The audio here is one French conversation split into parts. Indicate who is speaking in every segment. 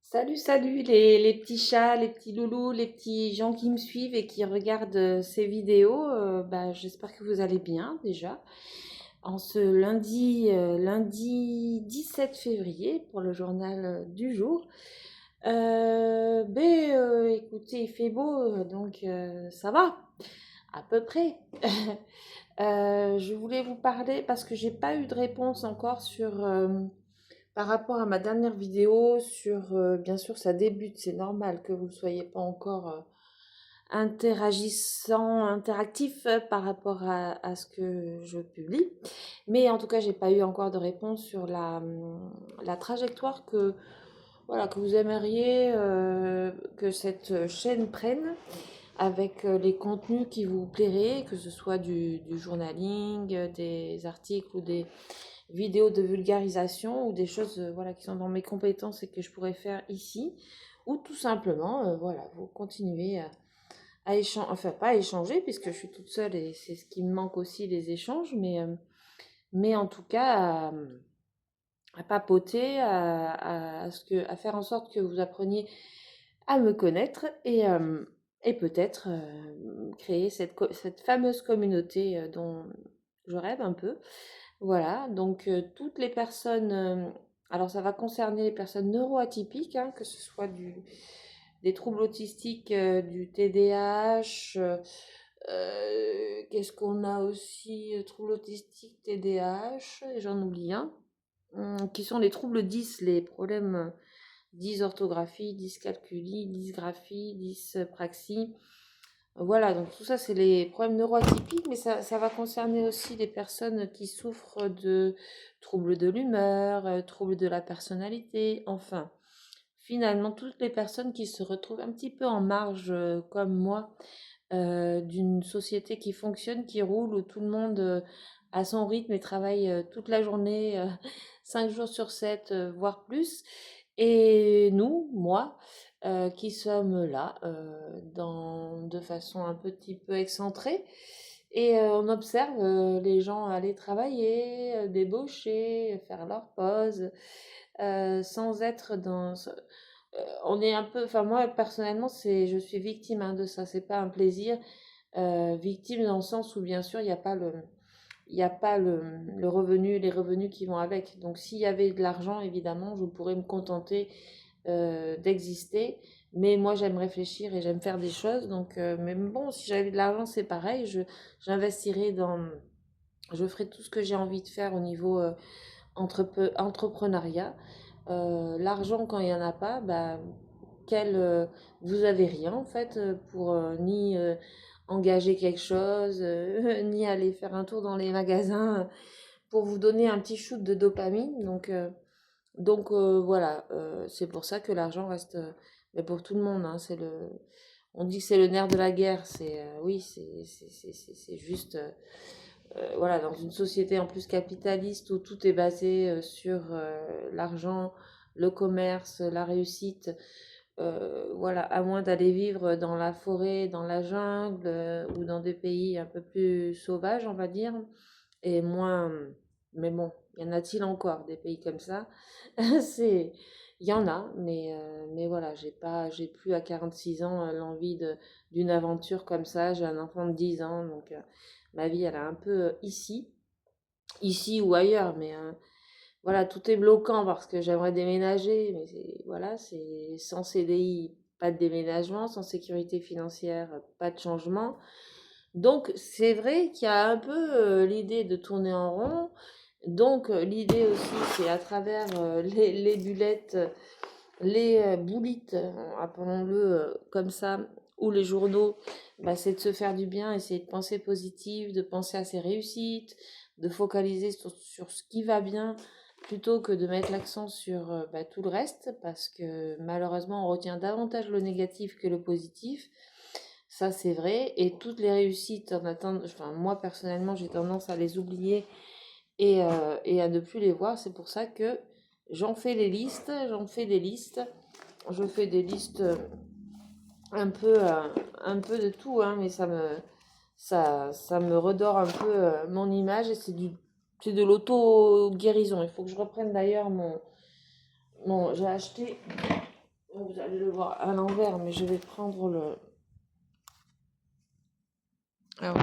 Speaker 1: Salut, salut les petits chats, les petits loulous, les petits gens qui me suivent et qui regardent ces vidéos. J'espère que vous allez bien déjà. En ce lundi 17 février pour le journal du jour. Écoutez, il fait beau, donc ça va, à peu près. Je voulais vous parler parce que j'ai pas eu de réponse encore par rapport à ma dernière vidéo sur, bien sûr, ça débute, c'est normal que vous ne soyez pas encore interactif par rapport à ce que je publie. Mais en tout cas, j'ai pas eu encore de réponse sur la trajectoire voilà, que vous aimeriez que cette chaîne prenne avec les contenus qui vous plairaient, que ce soit du journaling, des articles ou des vidéos de vulgarisation ou des choses voilà, qui sont dans mes compétences et que je pourrais faire ici, ou tout simplement, voilà, vous continuez à échanger, enfin pas à échanger puisque je suis toute seule et c'est ce qui me manque aussi, les échanges, mais en tout cas à papoter, à faire en sorte que vous appreniez à me connaître et peut-être créer cette fameuse communauté dont je rêve un peu. Voilà, donc toutes les personnes, alors ça va concerner les personnes neuroatypiques, hein, que ce soit des troubles autistiques, du TDAH, qu'est-ce qu'on a aussi, troubles autistiques, TDAH, et j'en oublie un, qui sont les troubles 10, les problèmes dysorthographie, dyscalculie, dysgraphie, dyspraxie. Voilà, donc tout ça, c'est les problèmes neuroatypiques, mais ça va concerner aussi les personnes qui souffrent de troubles de l'humeur, troubles de la personnalité, enfin, finalement, toutes les personnes qui se retrouvent un petit peu en marge, comme moi, d'une société qui fonctionne, qui roule, où tout le monde a son rythme et travaille toute la journée, 5 jours sur 7, voire plus. Et nous, moi, qui sommes là de façon un petit peu excentrée. Et on observe les gens aller travailler, débaucher, faire leur pause, sans être on est un peu, enfin moi personnellement, je suis victime hein, de ça, c'est pas un plaisir. Victime dans le sens où bien sûr il n'y a pas le revenu, les revenus qui vont avec. Donc s'il y avait de l'argent, évidemment, je pourrais me contenter d'exister. Mais moi, j'aime réfléchir et j'aime faire des choses. Donc, mais bon, si j'avais de l'argent, c'est pareil. J'investirais je ferais tout ce que j'ai envie de faire au niveau entrepreneuriat. L'argent, quand il n'y en a pas, bah, vous avez rien en fait pour ni engager quelque chose, ni aller faire un tour dans les magasins pour vous donner un petit shoot de dopamine. Donc voilà, c'est pour ça que l'argent reste, mais pour tout le monde, hein, on dit que c'est le nerf de la guerre. Oui, c'est juste, voilà, dans une société en plus capitaliste où tout est basé sur l'argent, le commerce, la réussite. Voilà, à moins d'aller vivre dans la forêt, dans la jungle ou dans des pays un peu plus sauvages, on va dire, et moins. Mais bon, y en a-t-il encore des pays comme ça? C'est, il y en a, mais voilà, j'ai plus à 46 ans l'envie d'une aventure comme ça. J'ai un enfant de 10 ans, donc ma vie, elle est un peu ici ou ailleurs, mais voilà, tout est bloquant parce que j'aimerais déménager, mais voilà, c'est sans CDI, pas de déménagement, sans sécurité financière, pas de changement. Donc, c'est vrai qu'il y a un peu l'idée de tourner en rond. Donc, l'idée aussi, c'est à travers les bullettes, les boulites, appelons-le comme ça, ou les journaux, bah, c'est de se faire du bien, essayer de penser positif, de penser à ses réussites, de focaliser sur ce qui va bien, plutôt que de mettre l'accent sur bah, tout le reste, parce que malheureusement, on retient davantage le négatif que le positif. Ça, c'est vrai. Et toutes les réussites, enfin, moi personnellement, j'ai tendance à les oublier et à ne plus les voir. C'est pour ça que j'en fais des listes, je fais des listes un peu, euh, un peu de tout, hein, mais ça me redore un peu mon image et c'est de l'auto-guérison. Il faut que je reprenne d'ailleurs j'ai acheté Vous allez le voir à l'envers, mais je vais prendre le... Alors,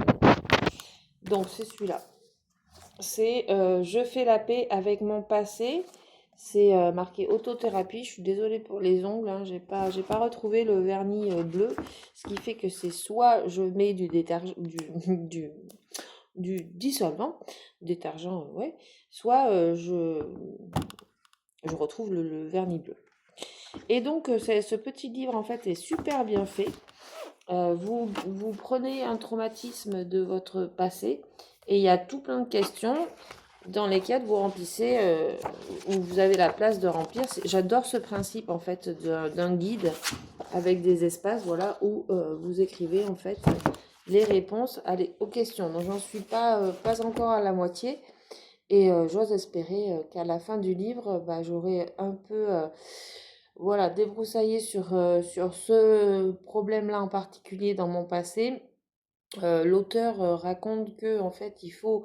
Speaker 1: donc c'est celui-là. C'est je fais la paix avec mon passé. C'est marqué autothérapie. Je suis désolée pour les ongles, hein, j'ai pas retrouvé le vernis bleu. Ce qui fait que c'est soit je mets du détergent, du dissolvant, détergent, ouais, soit je retrouve le vernis bleu. Et donc, ce petit livre, en fait, est super bien fait. Vous prenez un traumatisme de votre passé et il y a tout plein de questions dans lesquelles vous remplissez, où vous avez la place de remplir. J'adore ce principe, en fait, d'un guide avec des espaces, voilà, où vous écrivez, en fait, les réponses aux questions. Donc, j'en suis pas encore à la moitié. Et j'ose espérer qu'à la fin du livre, bah, j'aurai un peu voilà, débroussaillé sur ce problème-là en particulier dans mon passé. L'auteur raconte que en fait, il faut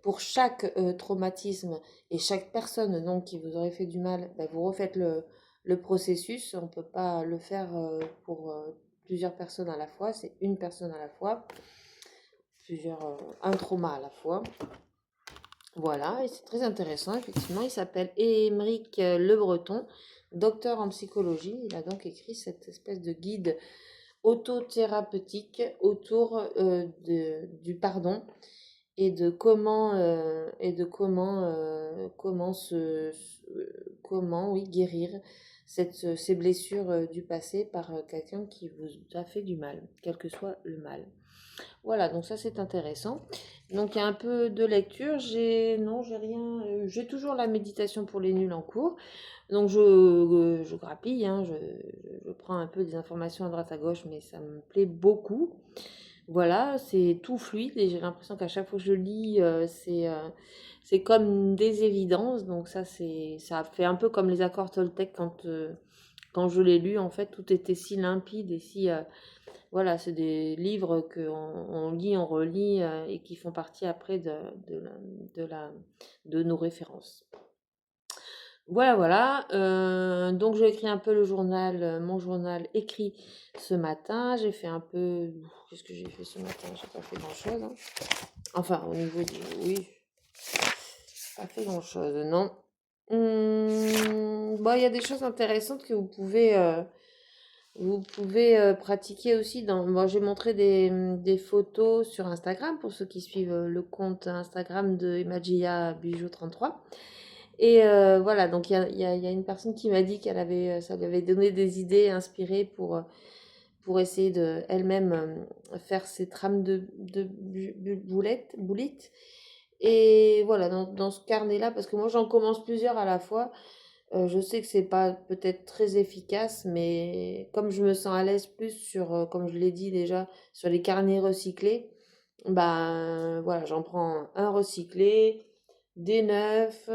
Speaker 1: pour chaque traumatisme et chaque personne donc qui vous aurait fait du mal, bah, vous refaites le processus. On ne peut pas le faire pour plusieurs personnes à la fois, c'est une personne à la fois, un trauma à la fois. Voilà, et c'est très intéressant, effectivement. Il s'appelle Émeric Le Breton, docteur en psychologie. Il a donc écrit cette espèce de guide autothérapeutique autour du pardon et de comment oui, guérir ces blessures du passé par quelqu'un qui vous a fait du mal, quel que soit le mal. Voilà, donc ça c'est intéressant. Donc il y a un peu de lecture. J'ai rien. J'ai toujours la méditation pour les nuls en cours. Donc je grappille, hein, je prends un peu des informations à droite à gauche, mais ça me plaît beaucoup. Voilà, c'est tout fluide et j'ai l'impression qu'à chaque fois que je lis, c'est comme des évidences. Donc ça fait un peu comme les accords Toltec quand je l'ai lu. En fait, tout était si limpide et si voilà, c'est des livres qu'on lit, on relit et qui font partie après de nos références. Voilà, voilà. Donc j'ai écrit un peu mon journal écrit ce matin. J'ai fait un peu... Qu'est-ce que j'ai fait ce matin? J'ai pas fait grand-chose, hein. Enfin, au niveau du... Oui, pas fait grand-chose, non. Bon, il y a des choses intéressantes que vous pouvez pratiquer aussi. Moi, j'ai montré des photos sur Instagram pour ceux qui suivent le compte Instagram de Imagia Bijou 33. Et voilà, donc il y a une personne qui m'a dit ça lui avait donné des idées inspirées pour essayer de elle-même faire ses trames de boulettes. Et voilà, dans ce carnet-là, parce que moi j'en commence plusieurs à la fois. Je sais que c'est pas peut-être très efficace, mais comme je me sens à l'aise plus sur, comme je l'ai dit déjà, sur les carnets recyclés, ben voilà, j'en prends un recyclé, des neufs,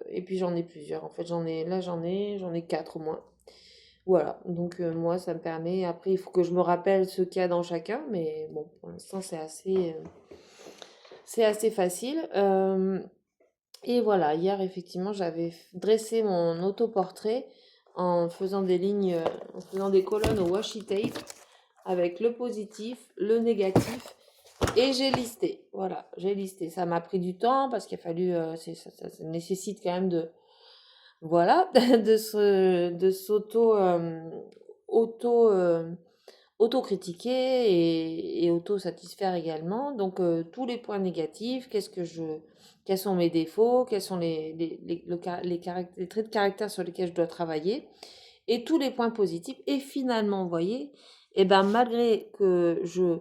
Speaker 1: et puis j'en ai plusieurs. En fait, j'en ai quatre au moins. Voilà, donc moi ça me permet. Après, il faut que je me rappelle ce qu'il y a dans chacun, mais bon, pour l'instant c'est assez facile. Et voilà, hier, effectivement, j'avais dressé mon autoportrait en faisant des lignes, en faisant des colonnes au washi tape avec le positif, le négatif, et j'ai listé. Voilà, j'ai listé. Ça m'a pris du temps parce qu'il a fallu, ça nécessite quand même voilà, de auto, euh, auto-critiquer et auto-satisfaire également. Donc, tous les points négatifs, quels sont mes défauts, quels sont les traits de caractère sur lesquels je dois travailler, et tous les points positifs. Et finalement, vous voyez, et ben, malgré que je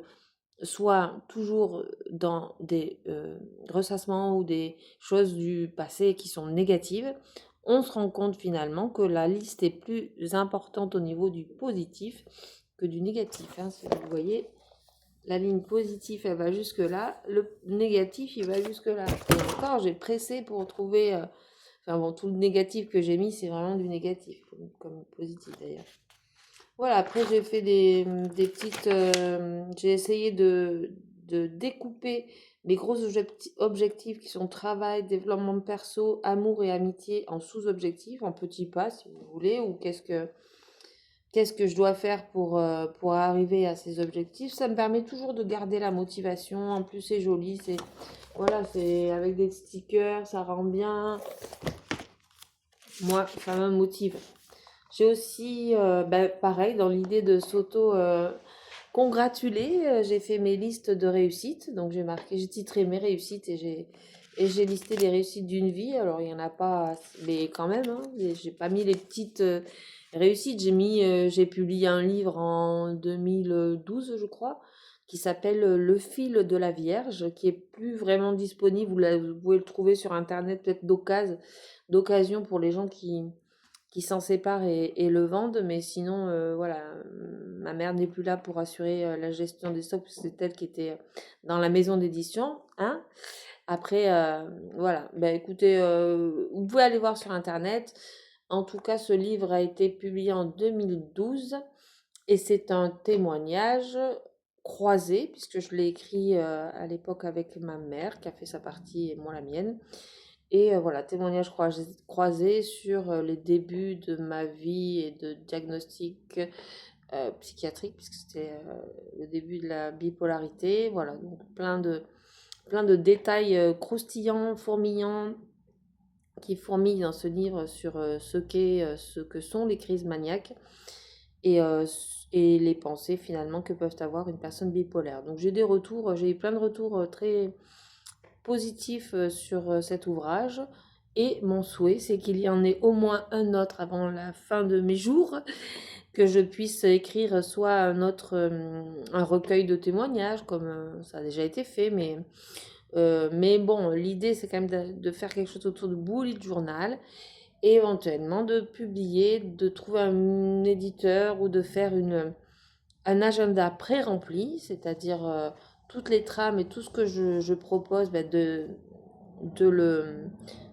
Speaker 1: sois toujours dans des ressassements ou des choses du passé qui sont négatives, on se rend compte finalement que la liste est plus importante au niveau du positif que du négatif, hein. Vous voyez, la ligne positive, elle va jusque là, le négatif, il va jusque là. Et encore, j'ai pressé pour trouver... enfin bon, tout le négatif que j'ai mis, c'est vraiment du négatif, comme positif d'ailleurs. Voilà, après j'ai fait des petites... j'ai essayé de découper mes gros objectifs qui sont travail, développement de perso, amour et amitié en sous-objectifs, en petits pas si vous voulez, ou qu'est-ce que je dois faire pour arriver à ces objectifs. Ça me permet toujours de garder la motivation. En plus, c'est joli, voilà, c'est avec des stickers, ça rend bien. Moi, ça me motive. J'ai aussi, pareil, dans l'idée de s'auto-congratuler, j'ai fait mes listes de réussites. Donc j'ai titré mes réussites et j'ai listé les réussites d'une vie. Alors il n'y en a pas, mais quand même, hein, j'ai pas mis les petites réussites. J'ai publié un livre en 2012, je crois, qui s'appelle Le fil de la Vierge, qui est plus vraiment disponible. Vous pouvez le trouver sur Internet, peut-être d'occasion pour les gens qui s'en séparent et le vendent, mais sinon, voilà, ma mère n'est plus là pour assurer la gestion des stocks, parce que c'est elle qui était dans la maison d'édition, hein. Après, voilà, bah, écoutez, vous pouvez aller voir sur Internet. En tout cas, ce livre a été publié en 2012 et c'est un témoignage croisé, puisque je l'ai écrit à l'époque avec ma mère, qui a fait sa partie et moi la mienne. Et voilà, témoignage croisé sur les débuts de ma vie et de diagnostic psychiatrique, puisque c'était le début de la bipolarité. Voilà, donc plein de détails croustillants, fourmillants, qui fourmillent dans ce livre sur ce que sont les crises maniaques et, et les pensées finalement que peuvent avoir une personne bipolaire. Donc j'ai eu plein de retours très positif sur cet ouvrage. Et mon souhait, c'est qu'il y en ait au moins un autre avant la fin de mes jours, que je puisse écrire soit un recueil de témoignages, comme ça a déjà été fait, mais bon, l'idée, c'est quand même de faire quelque chose autour de bullet journal, et éventuellement de publier, de trouver un éditeur ou de faire un agenda pré-rempli, c'est-à-dire toutes les trames et tout ce que je propose, de le,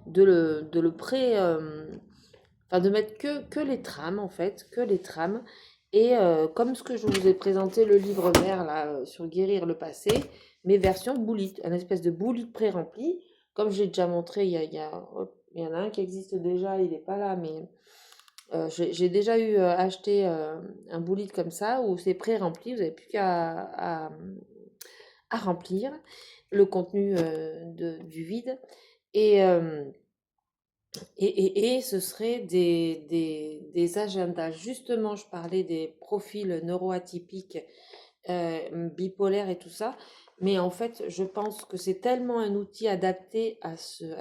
Speaker 1: de le pré... enfin, de mettre que les trames, en fait, que les trames. Et comme ce que je vous ai présenté, le livre vert, là, sur guérir le passé, mes versions bullet, un espèce de bullet pré-rempli. Comme j'ai déjà montré, il y en a un qui existe déjà, il n'est pas là, mais j'ai déjà eu acheté un bullet comme ça, où c'est pré-rempli, vous n'avez plus à remplir le contenu du vide. Et, et ce serait des agendas. Justement, je parlais des profils neuroatypiques, bipolaires et tout ça. Mais en fait, je pense que c'est tellement un outil adapté à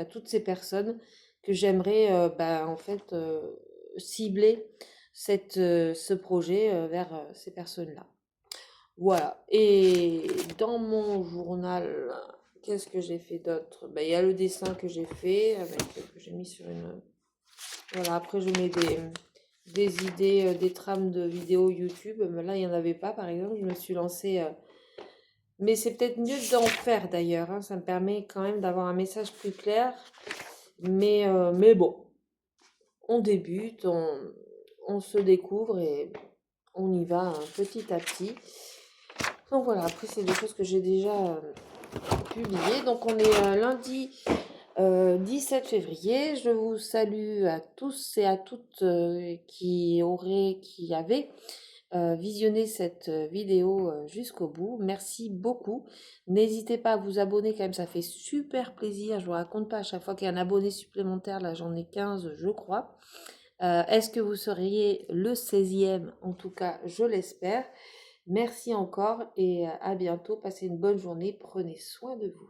Speaker 1: toutes ces personnes que j'aimerais en fait cibler ce projet vers ces personnes-là. Voilà. Et dans mon journal, qu'est-ce que j'ai fait d'autre? Ben, il y a le dessin que j'ai fait, que j'ai mis sur une. Voilà, après je mets des idées, des trames de vidéos YouTube. Mais là, il n'y en avait pas, par exemple. Je me suis lancée. Mais c'est peut-être mieux d'en faire d'ailleurs, hein. Ça me permet quand même d'avoir un message plus clair. Mais bon, on débute, on se découvre et on y va petit à petit. Donc voilà, après c'est des choses que j'ai déjà publiées. Donc on est lundi 17 février. Je vous salue à tous et à toutes qui avaient visionné cette vidéo jusqu'au bout. Merci beaucoup. N'hésitez pas à vous abonner quand même, ça fait super plaisir. Je vous raconte pas, à chaque fois qu'il y a un abonné supplémentaire, là j'en ai 15 je crois. Est-ce que vous seriez le 16e? En tout cas, je l'espère. Merci encore et à bientôt. Passez une bonne journée. Prenez soin de vous.